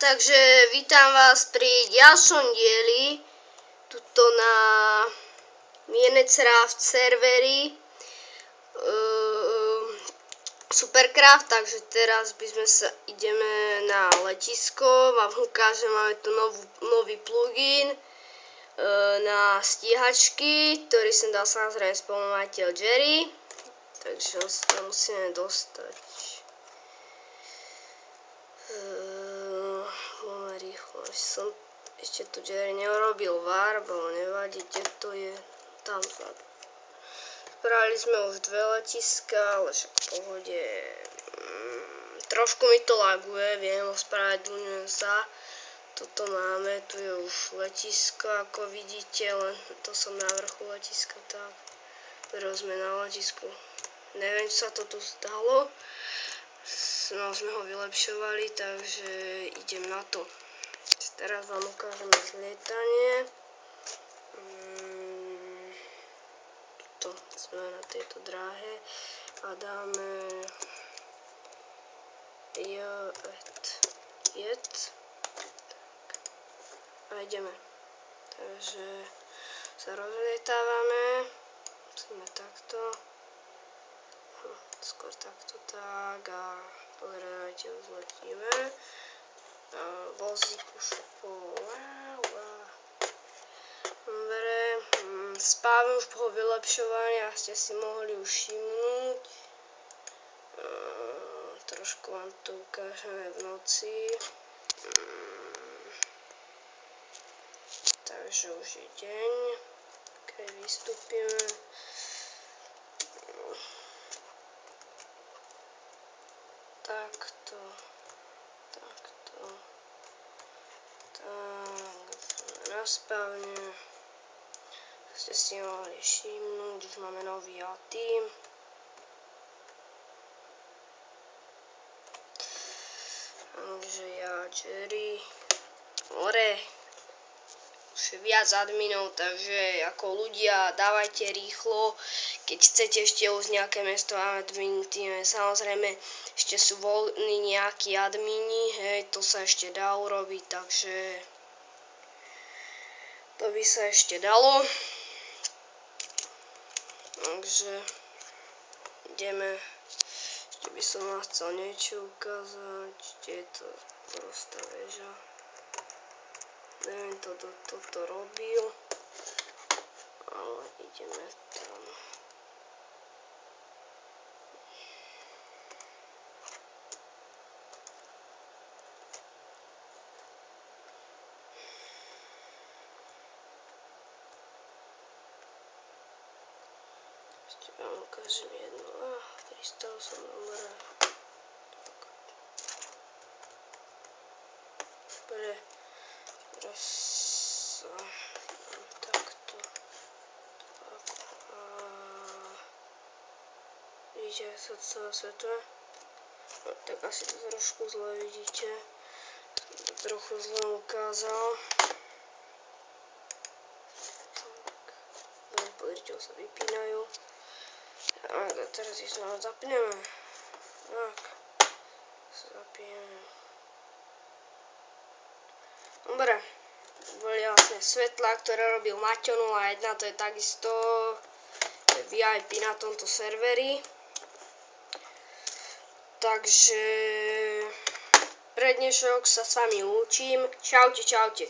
Takže vítam vás pri ďalšom dieli tuto na Minecraft serveri Supercraft. Takže teraz ideme na letisko. Vám ukážem, máme tu nový plugin na stíhačky, ktorý som dal samozrejme spolumateľ Jerry. Takže ho sa musíme dostať rýchlo. Ešte tu Jerry neurobil warp, ale nevadí, kde to je, tam vzadu. Spravili sme už 2 letiska, ale však v pohode. Trošku mi to laguje, viem, ospravedlňujem sa. Toto máme, tu je už letisko, ako vidíte, len to som na vrchu letiska, tak. Teraz sme na letisku. Neviem, čo sa to tu stalo. No, sme ho vylepšovali, takže idem na to. Teraz vám ukážeme zlietanie. Tuto sme na tejto dráhe a dáme jet a ideme. Takže sa rozlietávame. Musíme takto. Skôr takto tak a pozerajte, už letíme. Vozík už dobre, spávim už po vylepšovaní, a ste si mohli už všimnúť. Trošku vám to ukážeme v noci. Takže už je deň, keď vystúpime. Takto. Tak, na spávne. Ste si mohli všimnúť, už máme nový tým. Takže ja, Jerry, hore. Už je viac adminov, takže ako ľudia, dávajte rýchlo. Keď chcete ešte už nejaké miesto adminujeme, samozrejme ešte sú voľní nejakí admini, hej, to sa ešte dá urobiť, takže to by sa ešte dalo. Takže ideme. Ešte by som vám chcel niečo ukázať, kde je to prostá väža. Neviem, toto robil, ale ideme tam. Ešte vám ukážem jednu. Pristal som dobre. Dobre. Teraz sa takto. Vidíte, jak sa celé svetuje? No, tak asi to trošku zle vidíte. To trochu zle ukázal. Pozrite, sa vypínajú. A teraz ich znovu zapneme. Tak. Zapíneme. Dobre. Boli vlastne svetlá, ktoré robil Maťo 01. To je takisto VIP na tomto serveri. Takže pre dnešok sa s vami lúčim. Čaute.